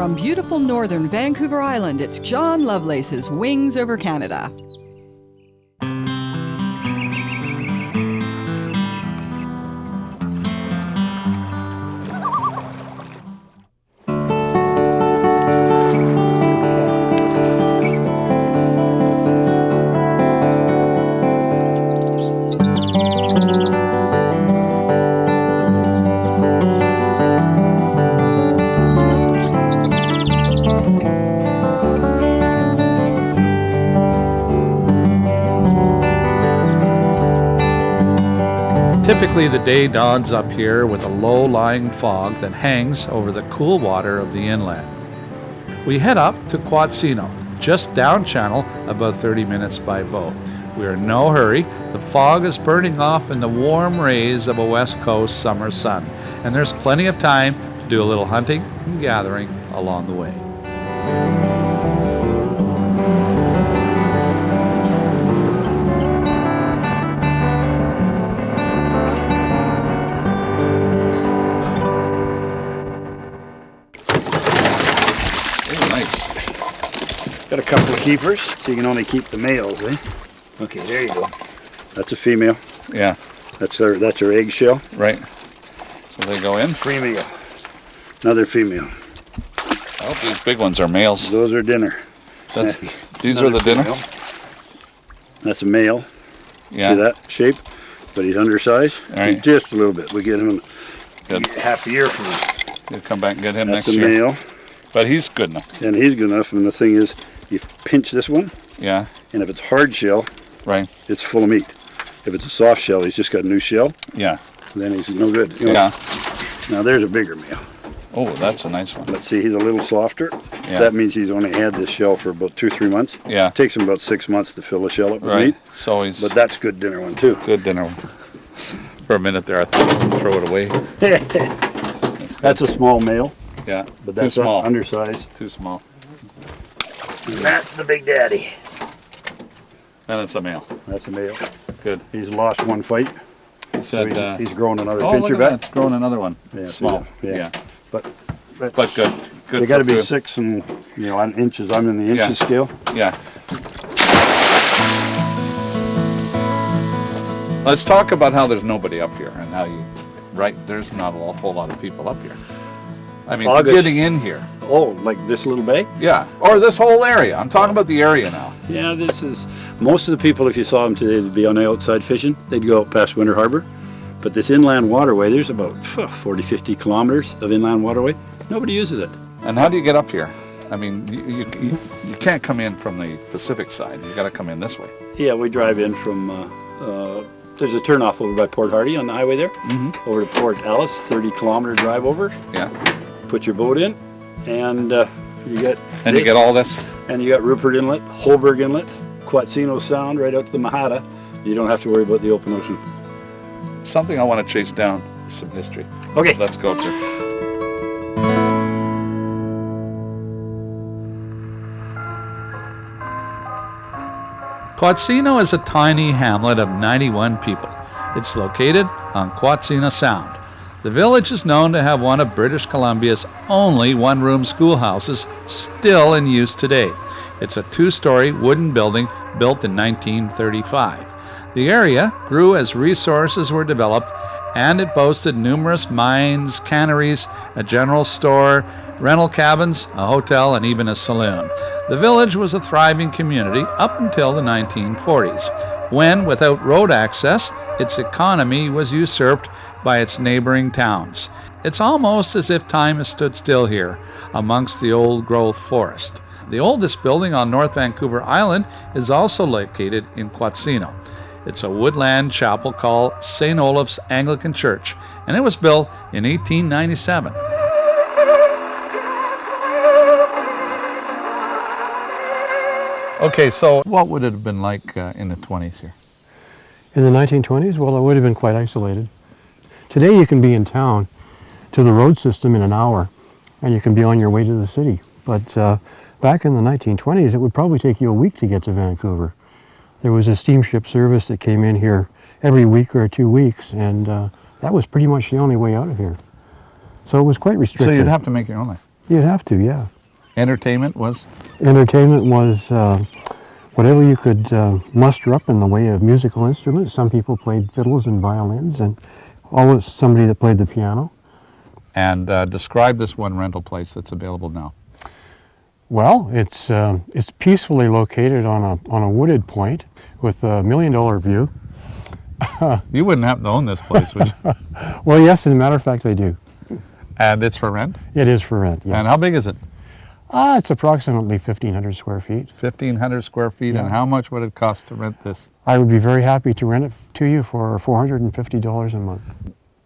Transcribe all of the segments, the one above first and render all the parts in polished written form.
From beautiful northern Vancouver Island, it's John Lovelace's Wings Over Canada. Typically, the day dawns up here with a low-lying fog that hangs over the cool water of the inlet. We head up to Quatsino, just down channel, about 30 minutes by boat. We are in no hurry. The fog is burning off in the warm rays of a West Coast summer sun, and there's plenty of time to do a little hunting and gathering along the way. Got a couple of keepers, so you can only keep the males, eh? Okay, there you go. That's a female. Yeah. That's her eggshell. Right. So they go in. Female. Another female. I hope these big ones are males. Those are dinner. These are the dinner? Female. That's a male. Yeah. See that shape? But he's undersized. Right. Just a little bit. We get him Good. half a year from him. You'll come back and get him That's next year. That's a male. But he's good enough. And he's good enough, and the thing is, you pinch this one, Yeah. and if it's hard shell, Right. it's full of meat. If it's a soft shell, he's just got a new shell, Yeah. then he's no good. You know? Yeah. Now there's a bigger male. Oh, that's a nice one. Let's see, he's a little softer. Yeah. That means he's only had this shell for about 2-3 months. Yeah. It takes him about 6 months to fill the shell up with Right. meat. So he's But that's good dinner one too. good dinner one. For a minute there, I thought I'd throw it away. That's a small male, Yeah. but that's too small. undersized. Too small. And that's the big daddy. And it's a male. That's a male. Good. He's lost one fight. He So said, he's grown another oh, look pincher at that. back. It's growing another one. Yeah, Small. yeah. Yeah. But good. Good. They got to for be food. 6 and on inches. I'm in the inches scale. Yeah. Let's talk about how there's nobody up here and how you, right, there's not a whole lot of people up here. I mean, getting in here. Oh, like this little bay? Yeah, or this whole area. I'm talking about the area now. Yeah, this is, most of the people, if you saw them today, they'd be on the outside fishing. They'd go out past Winter Harbor. But this inland waterway, there's about 40, 50 kilometers of inland waterway. Nobody uses it. And how do you get up here? I mean, you can't come in from the Pacific side. You got to come in this way. Yeah, we drive in from, there's a turnoff over by Port Hardy on the highway there. Mm-hmm. Over to Port Alice, 30-kilometer drive over. Yeah. Put your boat in, and you get And you get all this? And you got Rupert Inlet, Holberg Inlet, Quatsino Sound, right out to the Mahata. You don't have to worry about the open ocean. Something I want to chase down, some history. Okay. Let's go up there. Quatsino is a tiny hamlet of 91 people. It's located on Quatsino Sound. The village is known to have one of British Columbia's only one-room schoolhouses still in use today. It's a 2-story wooden building built in 1935. The area grew as resources were developed, and it boasted numerous mines, canneries, a general store, rental cabins, a hotel, and even a saloon. The village was a thriving community up until the 1940s, when, without road access, its economy was usurped by its neighboring towns. It's almost as if time has stood still here, amongst the old-growth forest. The oldest building on North Vancouver Island is also located in Quatsino. It's a woodland chapel called St. Olaf's Anglican Church, and it was built in 1897. Okay, so what would it have been like in the 20s here? In the 1920s, well, it would have been quite isolated. Today you can be in town to the road system in an hour, and you can be on your way to the city. But back in the 1920s, it would probably take you a week to get to Vancouver. There was a steamship service that came in here every week or 2 weeks, and that was pretty much the only way out of here. So it was quite restricted. So you'd have to make your own life? You'd have to, yeah. Entertainment was? Entertainment was whatever you could muster up in the way of musical instruments. Some people played fiddles and violins, and always somebody that played the piano. And describe this one rental place that's available now. Well, it's peacefully located on a wooded point with a $1 million view. You wouldn't happen to own this place, would you? Well, yes, as a matter of fact, I do. And it's for rent? It is for rent, yes. And how big is it? It's approximately 1,500 square feet. 1,500 square feet, Yeah. and how much would it cost to rent this? I would be very happy to rent it to you for $450 a month.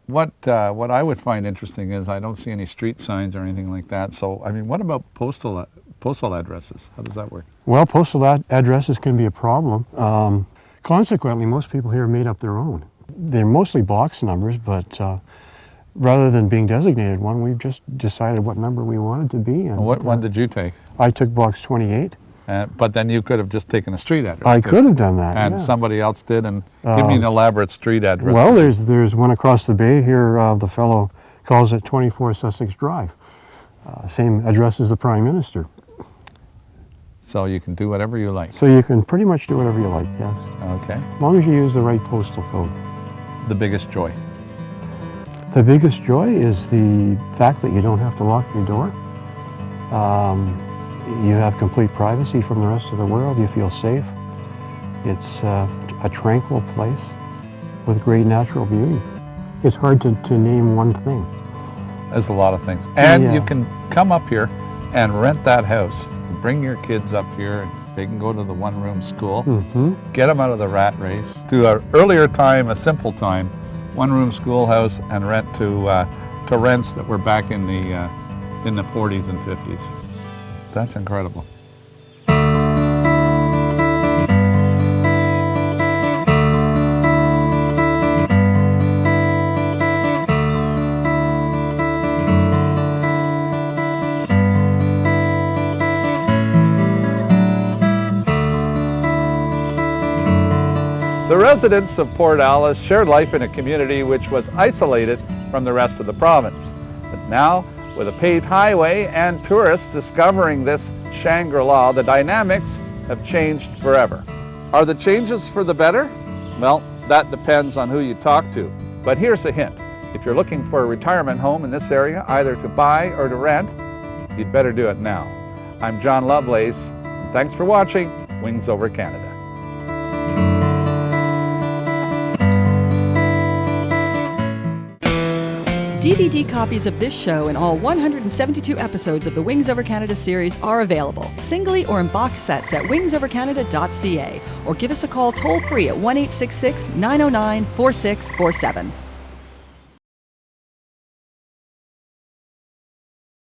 What I would find interesting is I don't see any street signs or anything like that. So, I mean, what about postal addresses? How does that work? Well, postal addresses can be a problem. Consequently, most people here made up their own. They're mostly box numbers, but rather than being designated one, we've just decided what number we wanted to be. And What one did you take? I took box 28. But then you could have just taken a street address. I could have done that, And yeah. somebody else did, and give me an elaborate street address. Well, there's one across the bay here. The fellow calls it 24 Sussex Drive. Same address as the Prime Minister. So you can do whatever you like. So you can pretty much do whatever you like, yes. Okay. As long as you use the right postal code. The biggest joy. The biggest joy is the fact that you don't have to lock your door. You have complete privacy from the rest of the world. You feel safe. It's a tranquil place with great natural beauty. It's hard to name one thing. There's a lot of things. And Yeah. you can come up here and rent that house. Bring your kids up here, and they can go to the one-room school. Mm-hmm. Get them out of the rat race. To an earlier time, a simple time, one-room schoolhouse, and rent to rents that were back in the 40s and 50s. That's incredible. The residents of Port Alice shared life in a community which was isolated from the rest of the province. But now, with a paved highway and tourists discovering this Shangri-La, the dynamics have changed forever. Are the changes for the better? Well, that depends on who you talk to. But here's a hint. If you're looking for a retirement home in this area, either to buy or to rent, you'd better do it now. I'm John Lovelace, and thanks for watching Wings Over Canada. DVD copies of this show and all 172 episodes of the Wings Over Canada series are available, singly or in box sets at wingsovercanada.ca, or give us a call toll-free at 1-866-909-4647.